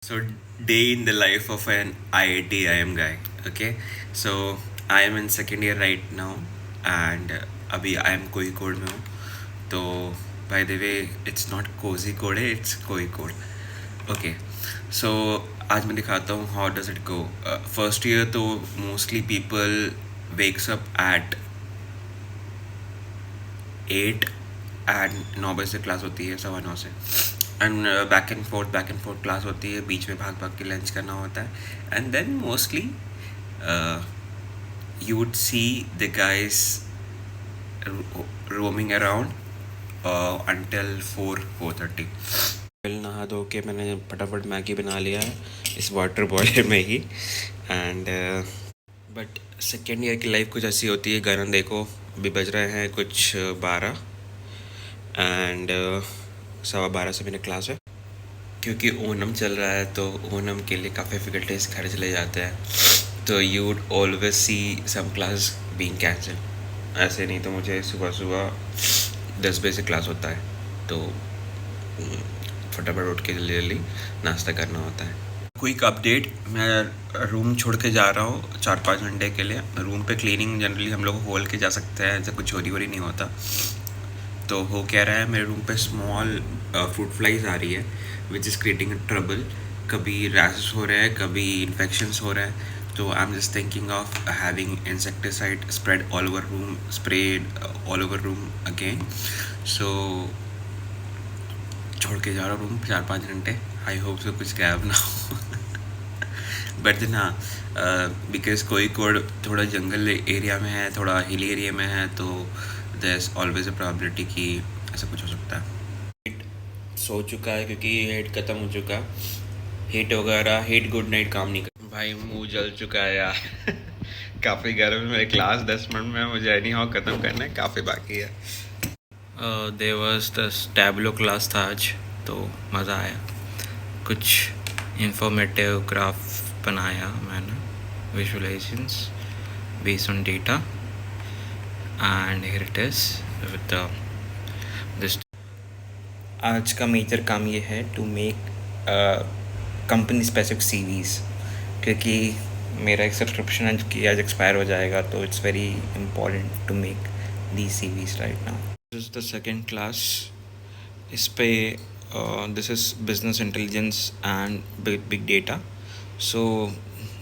So, day in the life of an IIT IM guy. Okay, so I am in second year right now, and अभी I am कोई code में हूँ. तो by the way, it's not cozy code है, it's कोई code. Okay, so आज मैं दिखाता हूँ how does it go. First year तो mostly people wakes up at 8 and 9 बजे से क्लास होती है, 9:15 से. And back and fourth class होती है, बीच में भाग भाग के लंच करना होता है. And then mostly you would see the guys roaming around until 4:30. फिर नहा धो के मैंने फटाफट मैगी बना लिया है इस वाटर बॉयलर में ही. एंड बट सेकेंड ईयर की लाइफ कुछ ऐसी होती है. गाना देखो, अभी बज रहे हैं कुछ 12 एंड 12:15 से मेरी क्लास है. क्योंकि ओनम चल रहा है तो ओनम के लिए काफ़ी फैकल्टीज घर चले जाते हैं. तो you would always see some class being cancelled. ऐसे नहीं तो मुझे सुबह सुबह 10 बजे से क्लास होता है, तो फटाफट उठ के जल्दी जल्दी नाश्ता करना होता है. क्विक अपडेट, मैं रूम छोड़ के जा रहा हूँ 4-5 घंटे के लिए. रूम पे क्लीनिंग जनरली हम लोग होल के जा सकते हैं, ऐसा कुछ चोरी वोरी नहीं होता. तो हो क्या रहा है, मेरे रूम पे स्मॉल फ्रूट फ्लाइज आ रही है विच इज़ क्रिएटिंग ट्रबल. कभी रैशेस हो रहे हैं, कभी इन्फेक्शंस हो रहे हैं. तो I am just thinking of having insecticide spread all over room, spread all over room again. So छोड़ के जा रहा हूँ रूम 4-5 घंटे. आई होप सो कुछ गैप ना हो. बट देन हाँ, बिकॉज कोई कोड थोड़ा जंगल एरिया में है, थोड़ा हिल एरिया में है, तो there is always a probability कि ऐसा कुछ हो सकता है. हिट सो चुका है क्योंकि हिट ख़त्म हो चुका. हिट वगैरह, हिट गुड नाइट काम नहीं कर. भाई मुंह जल चुका है यार. काफ़ी गर्म है. मेरी क्लास 10 मिनट में, मुझे एनी हाउ ख़त्म करना है, काफ़ी बाकी है. There was the Tableau class था आज, तो मज़ा आया. कुछ इंफॉर्मेटिव ग्राफ बनाया मैंने, visualisations based on data, and here it is with this. आज का मेजर काम ये है to make company specific CVs, क्योंकि मेरा एक सब्सक्रिप्शन आज एक्सपायर हो जाएगा, तो it's very important to make the CVs right now. This is the second class. इस पे this is business intelligence and big data. So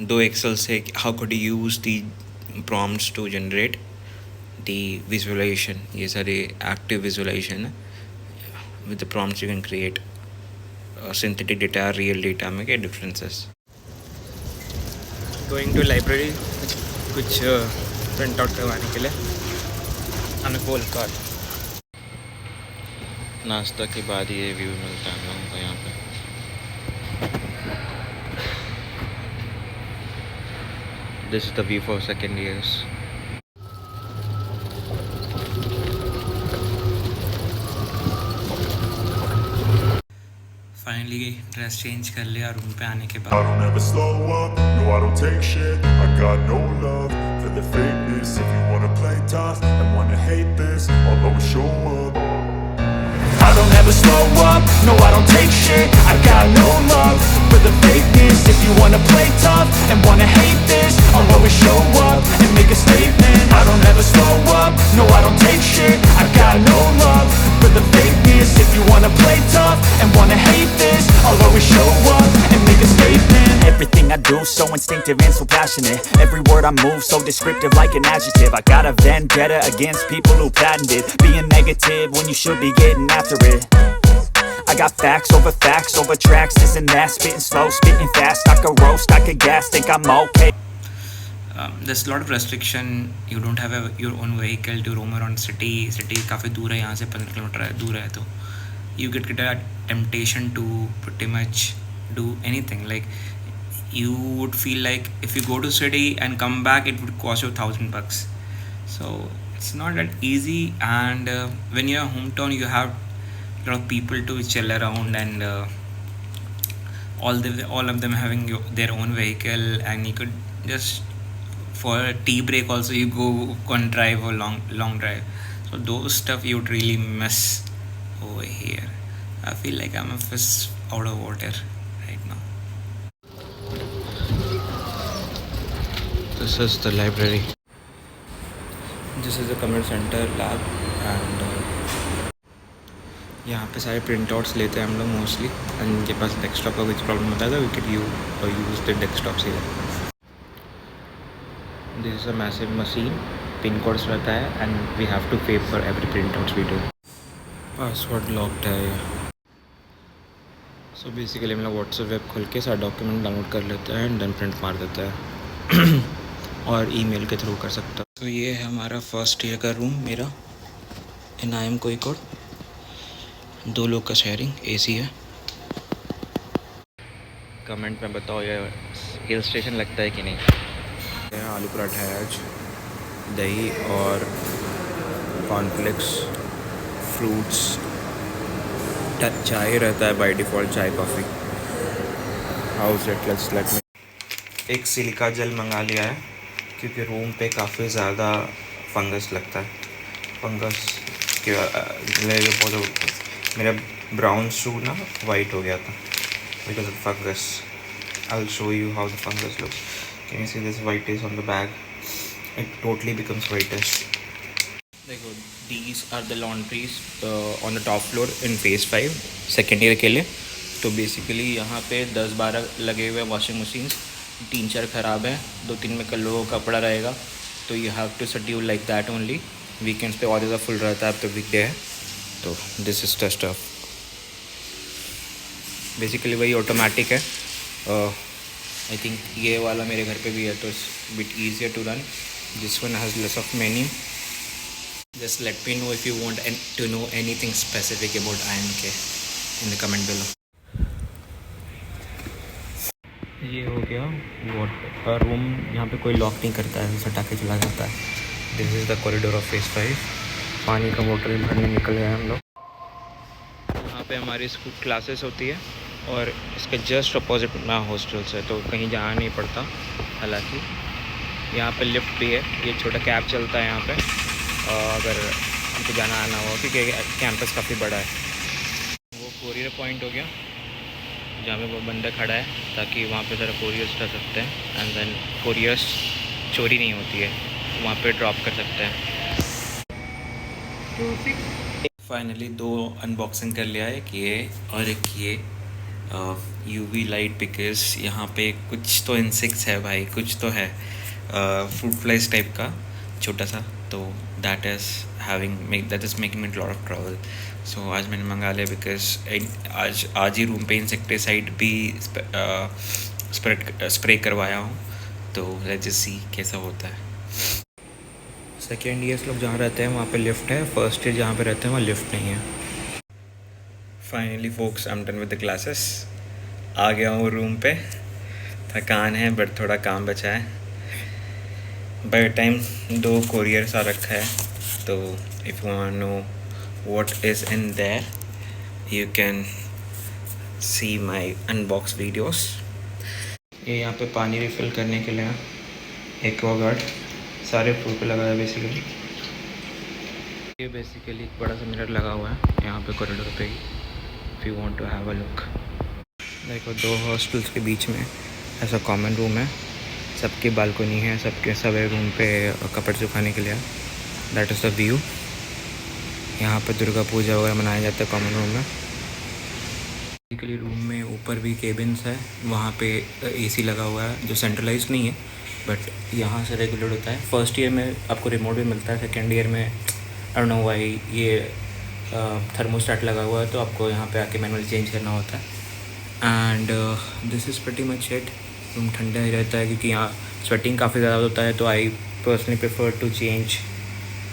दो एक्सेल से how could you use the prompts to generate the visualization. ये सारे active visualization है. With the prompts you can create synthetic data, real data में क्या differences. Going to library कुछ print out करवाने के लिए. अनुकूल कार्ड. नाश्ता के बाद ये व्यू मिलता है हम लोगों को यहाँ पे. This is the view for second years. Finally dress change कर लिया रूम पे आने के बाद. I don't ever slow up, no I don't take shit. I got no love for the fakeness. If you wanna play tough and wanna hate this, I'll always show up. I don't ever slow up, no I don't take shit. I got no love for the fakeness. If you wanna play tough and wanna hate this, I'll always show up and make a statement. I don't ever slow up, no I don't take shit. I got no love for the fakeness. If you wanna play tough and wanna hate this, I'll always show up and make a statement. Everything I do so instinctive and so passionate. Every word I move so descriptive like an adjective. I got a vendetta against people who patented being negative when you should be getting after it. I got facts over tracks, this and that. Spitting slow, spitting fast. I could roast, I could gas, think I'm okay. There's a lot of restriction. You don't have your own vehicle to roam around city. City काफ़ी दूर है यहाँ से, 15 kilometre दूर है. तो you get a temptation to pretty much do anything. Like you would feel like if you go to city and come back, it would cost you $1,000. So it's not that easy. And when you're hometown, you have a lot of people to chill around, and all of them having their own vehicle, and you could just for a tea break also you go on drive or long drive. So those stuff you would really miss over here. I feel like I'm a fish out of water right now. This is the library. This is the community center lab and यहाँ पे सारे print outs लेते हैं हम लोग mostly, and इनके पास desktop का कुछ प्रॉब्लम होता है तो we can use the desktop से। This is a massive machine, pin codes रहता है and we have to pay for every print outs we do. Password locked है ये। सो बेसिकली हम लोग व्हाट्सएप वेब खोल के सारा डॉक्यूमेंट डाउनलोड कर लेते हैं एंड देन प्रिंट मार देता है और ईमेल के थ्रू कर सकता है। तो ये है हमारा फर्स्ट ईयर का रूम मेरा इन IIM कोझिकोड। 2 लोग का शेयरिंग, AC है। कमेंट में बताओ ये हिल स्टेशन लगता है कि नहीं। आलू पराठा है आज, दही और कॉर्नफ्लेक्स, फ्रूट्स, चाय रहता है बाय डिफ़ॉल्ट, चाय कॉफ़ी। हाउस लेट में एक सिलिका जेल मंगा लिया है क्योंकि रूम पे काफ़ी ज़्यादा फंगस लगता है। फंगस के मेरा ब्राउन शू ना वाइट हो गया था because of fungus. I will show you how the fungus looks. Can you see this whitish on the bag? It totally becomes whitish. देखो, these are the laundries on the top floor in phase 5 second year के लिए। तो basically यहाँ पे 10-12 लगे हुए washing machines, 3-4 ख़राब हैं, 2-3 में कल लोगों का कपड़ा रहेगा, तो you have to schedule like that only. Weekends पे और ज़्यादा फुल रहता है, अब तो वीकडे है। तो this is the stuff. Basically वही ऑटोमेटिक है। आई थिंक ये वाला मेरे घर पे भी है, तो it's bit easier to run. This one has less of menu. Just let me know if you want to know anything specific about IMK in the comment below. ये हो गया रूम। यहाँ पे कोई लॉक नहीं करता है, सटा के चला जाता है। This is the corridor of phase 5। पानी का बोतल भरने निकल गए हम लोग। यहाँ पे हमारी स्कूल क्लासेस होती है और इसके जस्ट अपोजिट में हॉस्टल्स है, तो कहीं जाना नहीं पड़ता। हालांकि यहाँ पे लिफ्ट भी है, ये छोटा कैब चलता है यहाँ पे अगर हमको जाना आना हो, क्योंकि कैंपस काफ़ी बड़ा है। वो कोरियर पॉइंट हो गया जहाँ पे वो बंदा खड़ा है, ताकि वहाँ पे ज़रा कोरियर्स कर सकते हैं एंड देन कोरियर्स चोरी नहीं होती है, वहाँ पे ड्रॉप कर सकते हैं। फाइनली 2 अनबॉक्सिंग कर लिया है, एक ये और एक ये UV लाइट, बिकॉज यहाँ पे कुछ तो इंसेक्ट्स है भाई, कुछ तो है फ्रूट फ्लाइज टाइप का छोटा सा, तो that is making me lot of trouble. So आज मैंने मंगा लिया बिकॉज आज ही रूम पे इंसेक्टिसाइड भी स्प्रे करवाया हूँ, तो लेट्स जस्ट सी कैसा होता है। सेकेंड ईयर्स लोग जहाँ रहते हैं वहाँ पे लिफ्ट है, फर्स्ट ईयर जहाँ पे रहते हैं वहाँ लिफ्ट नहीं है। Finally folks, I am done with the classes. आ गया हूँ रूम पे, थकान है बट थोड़ा काम बचा है। बाय टाइम 2 कोरियर्स आ रखा है, तो if you want know what is in their you can see my unbox videos. ये यहाँ पे पानी रिफ़िल करने के लिए एक्वागार्ड सारे फ्रूट पे लगा है बेसिकली। ये बेसिकली एक बड़ा सा मिरर लगा हुआ है यहाँ पे कॉरिडोर पे ही, if you want to have a look. देखो, 2 हॉस्टल्स के बीच में ऐसा कॉमन रूम है, सबकी बालकनी है, सब रूम पे कपड़े सुखाने के लिए। That is the view. यहाँ पे दुर्गा पूजा वगैरह मनाया जाता है कॉमन रूम में। बेसिकली रूम में ऊपर भी केबिन्स है, वहाँ पे AC लगा हुआ है जो सेंट्रलाइज नहीं है, बट यहाँ से रेगुलेट होता है। फर्स्ट ईयर में आपको रिमोट भी मिलता है, सेकेंड ईयर में आई डोंट नो व्हाई ये थर्मोस्टेट लगा हुआ है, तो आपको यहाँ पे आके मैनुअली चेंज करना होता है। And this is pretty much it. Room ठंडा ही रहता है क्योंकि यहाँ स्वेटिंग काफ़ी ज़्यादा होता है, तो I personally prefer to change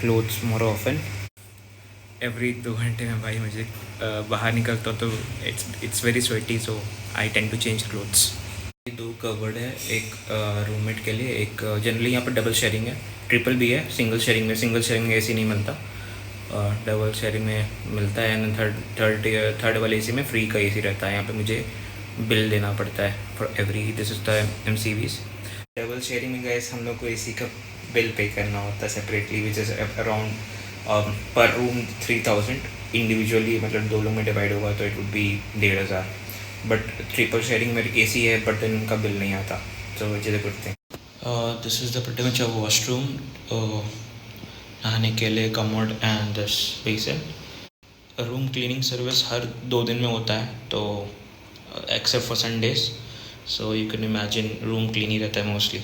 clothes more often. Every 2 घंटे में भाई मुझे बाहर निकलता तो it's very sweaty, so I tend to change clothes. 2 covered है, एक रूममेट के लिए, एक जनरली यहाँ पर डबल शेयरिंग है, ट्रिपल भी है। सिंगल शेयरिंग में AC नहीं मिलता, डबल शेयरिंग में मिलता है। एंड थर्ड वाले AC में फ्री का AC रहता है। यहाँ पे मुझे बिल देना पड़ता है for every, this is the MCVs। Double sharing में गैस हम लोग को AC का बिल पे करना होता है separately, which is around per room 3000। Individually मतलब 2 लोग में डिवाइड होगा तो it would be 1500। But triple sharing में AC है, बट देन उनका बिल नहीं आता, so which is a good thing. This is the pretty much a washroom, नहाने के लिए commode and this basin. Room cleaning service हर 2 दिन में होता है, तो except for Sundays, so you can imagine room clean ही रहता है मोस्टली.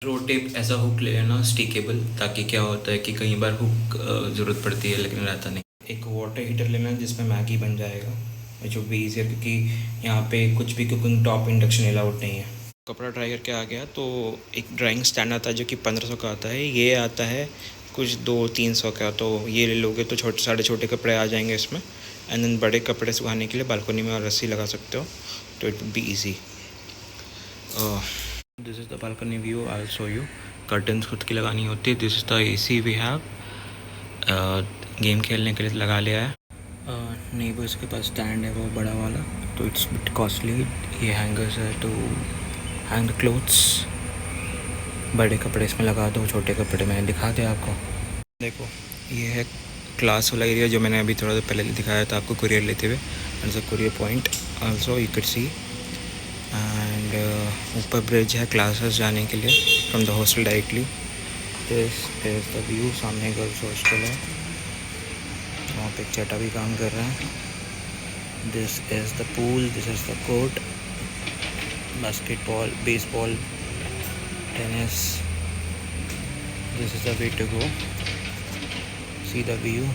रोड टेप ऐसा हुक ले लेना स्टिकेबल, ताकि क्या होता है कि कई बार हुक ज़रूरत पड़ती है लेकिन रहता नहीं. एक वाटर हीटर लेना जिसमें मैगी बन जाएगा, जो भी ईजियर, क्योंकि यहाँ पे कुछ भी कुकिंग टॉप इंडक्शन अलाउड नहीं है. कपड़ा ड्राई करके आ गया तो एक ड्राइंग स्टैंड आता है जो कि 1500 का आता है. ये आता है कुछ 200-300 का, तो ये ले लोगे तो साढ़े छोटे कपड़े आ जाएंगे इसमें. एंड देन बड़े कपड़े सुखाने के लिए बालकनी में और रस्सी लगा सकते हो, तो it be easy. This is the balcony view. I will show you. Curtains खुद की लगानी होती है. This is the AC we have. Game खेलने के लिए लगा लिया है. नेबर्स के पास स्टैंड है वो बड़ा वाला, तो इट्स बिट कॉस्टली. ये हैंगर्स है टू हैंग द क्लोथ्स. बड़े कपड़े इसमें लगा दो, छोटे कपड़े मैंने दिखा दिया आपको. देखो ये है क्लास वाला एरिया जो मैंने अभी थोड़ा देर पहले दिखाया था आपको कुरियर लेते हुए. And the courier point also you can see. And ऊपर ब्रिज है क्लासेस जाने के लिए from the hostel directly. This is the view. सामने गर्ल्स हॉस्टल है, वहाँ पे एक चटा भी काम कर रहा है. This is the pool. This is the court. Basketball, baseball, tennis. This is the way to go. See the view.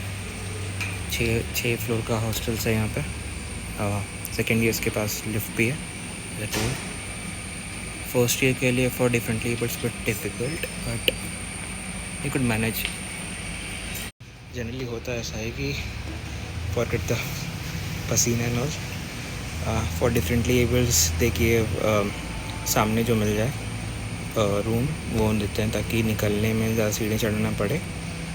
6 floor का हॉस्टल है यहाँ पे. सेकेंड ईयर्स के पास लिफ्ट भी है. फर्स्ट ईयर के लिए for differently but but difficult, but you could manage. Generally होता ऐसा है कि फॉर गेट द पसीना एंड ऑल, फॉर डिफरेंटली एबल्स देखिए सामने जो मिल जाए रूम वो देते हैं, ताकि निकलने में ज़्यादा सीढ़ी चढ़ना पड़े.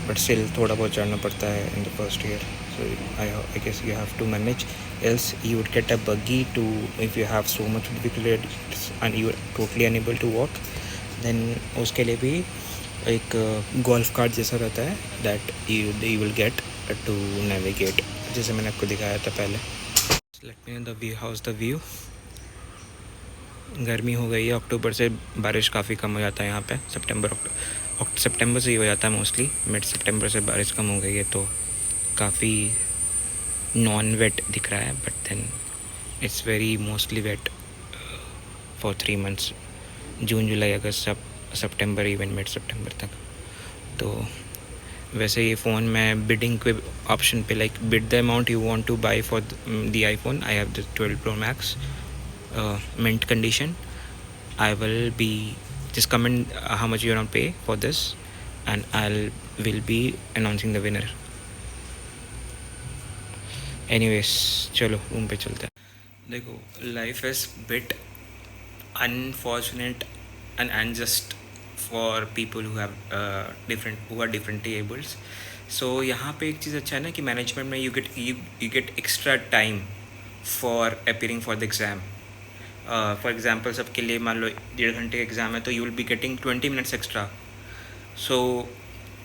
बट स्टिल थोड़ा बहुत चढ़ना पड़ता है in the first year. So I guess you have to manage, else you would get a buggy to, if you have so much difficulty and you are totally unable to walk, then उसके लिए भी एक golf cart जैसा रहता है that you will get to navigate, जैसे मैंने आपको दिखाया था पहले. Let me know the view. How's the view? गर्मी हो गई है. अक्टूबर से बारिश काफ़ी कम हो जाता है यहाँ पे. सितंबर से ही हो जाता है मोस्टली. मिड सितंबर से बारिश कम हो गई है, तो काफ़ी नॉन वेट दिख रहा है. But then it's very mostly wet for 3 months. June, जुलाई, अगस्त, सितंबर, इवन मिड सितंबर तक. तो वैसे ये फ़ोन मैं बिडिंग के ऑप्शन पे, like bid the amount you want two by for the iPhone. I have the 12 Pro Max mint condition. I will be just comment how much you want to pay for this, and will be announcing the winner. Anyways, चलो room पे चलते हैं. देखो, life is bit unfortunate and unjust for people who have differently abled. So यहाँ पे एक चीज़ अच्छा है ना कि मैनेजमेंट में you get extra time for appearing for the exam. For example सबके लिए मान लो 1.5 घंटे का एग्ज़ाम है, तो you will be getting 20 minutes extra. So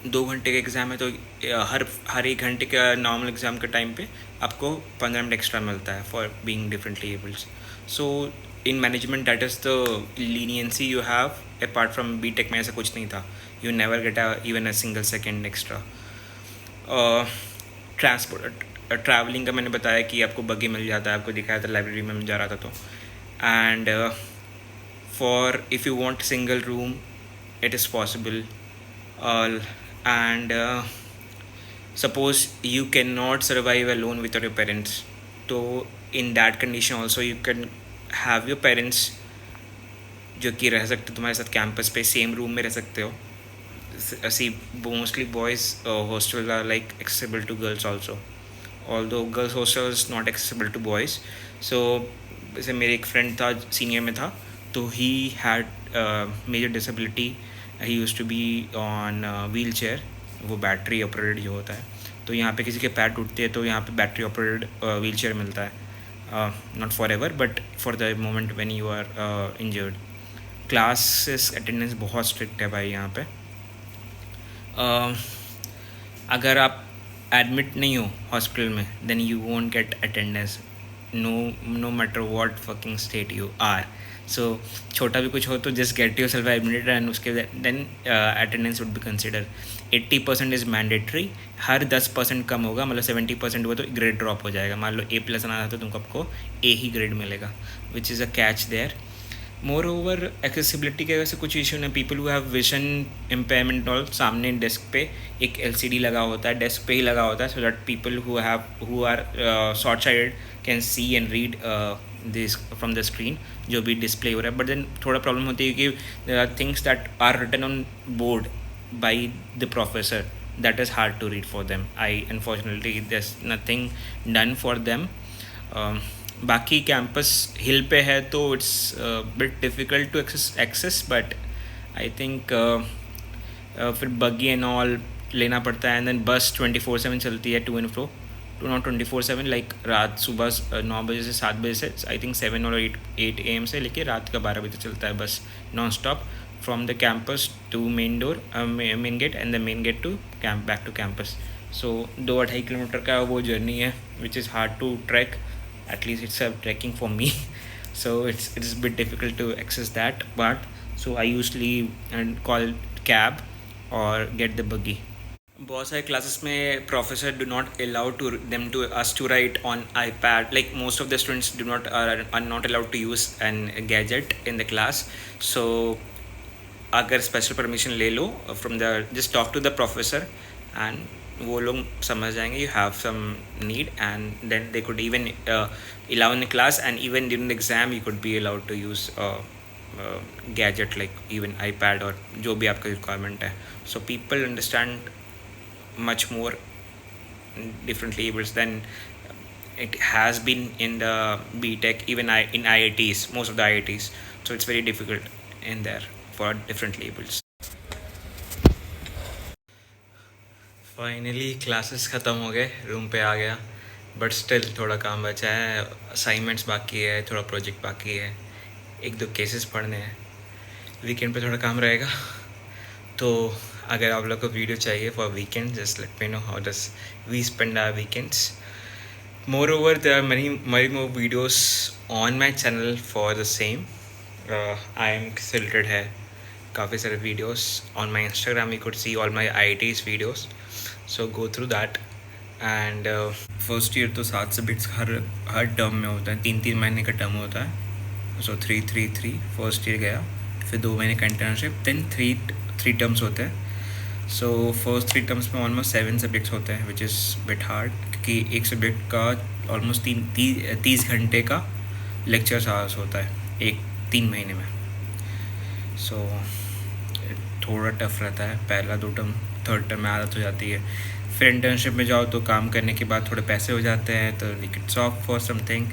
2 घंटे का एग्ज़ाम है, तो हर 1 घंटे का नॉर्मल एग्ज़ाम के टाइम पे आपको 15 मिनट एक्स्ट्रा मिलता है for being differently abled. So in management that is the leniency you have. Apart from BTech में ऐसा कुछ नहीं था. You never get even a single second extra. Travelling का मैंने बताया कि आपको बग्गी मिल जाता है. आपको दिखाया था लाइब्रेरी में जा रहा था तो. And for if you want single room, it is possible. And suppose you cannot survive alone without your parents, so in that condition also you can have your parents जो कि रह सकते तुम्हारे साथ कैंपस पे सेम रूम में रह सकते हो. See, mostly boys hostels are like accessible to girls also, although girls hostel is not accessible to boys. So जैसे मेरे एक फ्रेंड था, सीनियर में था, तो he had major disability. He used to be on wheelchair, वो battery operated जो होता है. तो यहाँ पे किसी के पैर टूटते हैं तो यहाँ पे बैटरी ऑपरेटेड व्हील चेयर मिलता है. Not forever but for the moment when you are injured. Classes attendance बहुत स्ट्रिक्ट है भाई यहाँ पे. अगर आप एडमिट नहीं हो हॉस्पिटल में, then you won't get attendance no matter what fucking state you are. So छोटा भी कुछ हो तो just get yourself admitted and उसके then attendance would be consider. 80% is mandatory. हर 10% कम होगा, मतलब 70% हुआ तो ग्रेड ड्रॉप हो जाएगा. मान लो A+ आना था तो तुमको आपको A ही ग्रेड मिलेगा, which is a catch there. Moreover accessibility के वैसे कुछ इशू नहीं. People who have vision impairment और सामने डेस्क पे एक LCD लगा होता है, डेस्क पे ही लगा होता है, so that people who are short sighted can see and read this from the screen जो भी डिस्प्ले हो रहा है. बट देन थोड़ा प्रॉब्लम होती है कि there are things that are written on board by the professor, that is hard to read for them. Unfortunately there's nothing done for them. बाकी कैंपस हिल पे है तो it's bit difficult to access but I think फिर buggy and all लेना पड़ता है. And then बस 24/7 चलती है to and fro, to not 24/7, like रात सुबह 9 बजे से 7 बजे से आई थिंक 7 और 8 AM से लेके रात का 12 बजे चलता है bus non stop from the campus to main door, main gate, and the main gate to back to campus. So 2-2.5 kilometre का वो जर्नी है which is hard to track. At least it's a trekking for me. So it's a bit difficult to access that, but so I usually call cab or get the buggy. बहुत सारे classes में professor do not allow to them to us to write on iPad. Like most of the students do not are not allowed to use an gadget in the class. So अगर special permission ले लो from the, just talk to the professor and वो लोग समझ जाएंगे you have some need, and then they could even allow in class, and even during the exam you could be allowed to use gadget like even iPad और जो भी आपका requirement है. So people understand much more differently able than it has been in the BTech, even in IITs, most of the IITs. So it's very difficult in there for different labels. Finally classes ख़त्म हो गए, room पे आ गया, but still थोड़ा काम बचा है. Assignments बाकी है, थोड़ा प्रोजेक्ट बाकी है, 1-2 केसेस पढ़ने हैं. वीकेंड पे थोड़ा काम रहेगा. तो अगर आप लोग को वीडियो चाहिए for weekend, just let me know how does we spend our weekends. Moreover there are many more videos on my channel for the same. I am filtered है काफ़ी सारे videos on my Instagram. You could see all my IITs videos, so go through that. And first year तो 7 subjects हर term में होता है, 3-3 महीने का term होता है. सो 3-3-3 फर्स्ट ईयर गया, फिर 2 महीने का इंटर्नशिप, देन 3 टर्म्स होते हैं. सो फर्स्ट 3 टर्म्स में ऑलमोस्ट 7 सब्जेक्ट्स होते हैं, विच इज़ बिट हार्ड, क्योंकि एक सब्जेक्ट का ऑलमोस्ट 30 घंटे का लेक्चर आवर्स होता है 3 महीने में. सो थोड़ा टफ रहता है. पहला 2 टर्म, थर्ड टर्म में आदत हो जाती है. फिर इंटर्नशिप में जाओ तो काम करने के बाद थोड़े पैसे हो जाते हैं, तो you can shop for something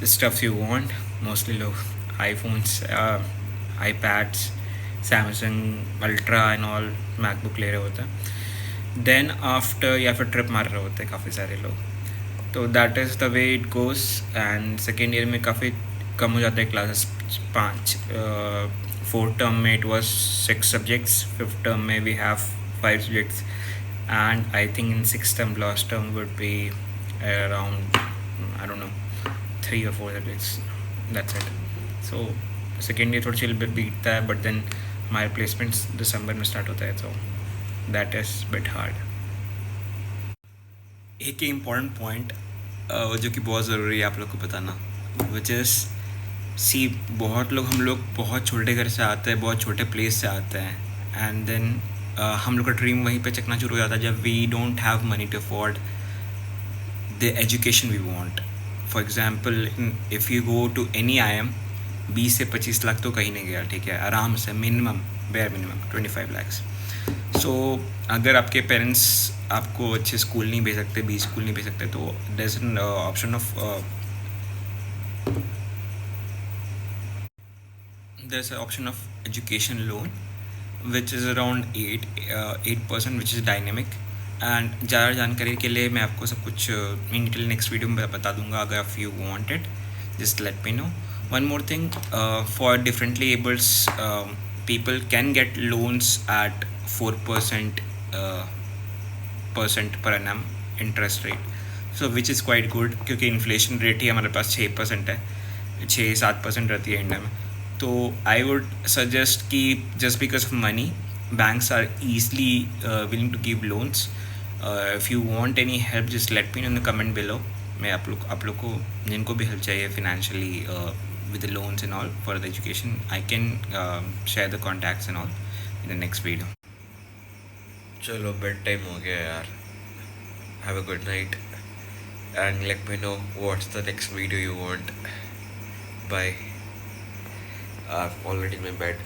stuffs you want. Mostly लोग iPhones, iPads, Samsung Ultra and all, MacBook ले रहे होते हैं. देन आफ्टर या फिर ट्रिप मार रहे होते हैं काफ़ी सारे लोग. तो that is the way it goes. And second year में काफ़ी कम हो जाता है क्लासेस, 5. फोर्थ टर्म में it was 6 subjects, fifth term में we have 5 subjects, and I think in 6th term, last term would be around, I don't know, 3 or 4 subjects. That's it. So second year थोड़ा chill बीतता है, but then हमारे placements दिसंबर में start होता है, तो that is bit hard. एक important point जो कि बहुत ज़रूरी है आप लोग को बताना, विच इज़ सी, बहुत लोग, हम लोग बहुत छोटे घर से आते हैं, बहुत छोटे प्लेस से आते हैं, एंड देन हम लोग का ड्रीम वहीं पे चकना शुरू हो जाता है जब we don't have money to afford the education we want. For example, if you go to any IIM, 20 से 25 लाख तो कहीं नहीं गया, ठीक है, आराम से मिनिमम, बेयर मिनिमम 25 lakhs. सो अगर आपके पेरेंट्स आपको अच्छे स्कूल नहीं भेज सकते, बी स्कूल नहीं भेज सकते, तो there is an option of there's an option of education loan which is around 8%, which is dynamic. And ज़्यादा जानकारी के लिए मैं आपको सब कुछ इन डिटेल नेक्स्ट वीडियो में बता दूंगा. अगर आप you want it, just let me know. One more thing, for differently ables people can get loans at 4% per annum interest rate, so which is quite good, क्योंकि inflation rate ही हमारे पास 6% है, 6-7% रहती है इंडिया में. तो आई वुड सजेस्ट कि just because of money banks are easily willing to give loans. If you want any help, just let me know in the comment below. मैं आप लोग को जिनको भी हेल्प चाहिए financially with the loans and all for the education, I can share the contacts and all in the next video. चलो bed time हो गया यार. Have a good night and let me know what's the next video you want. Bye. I'm already in my bed.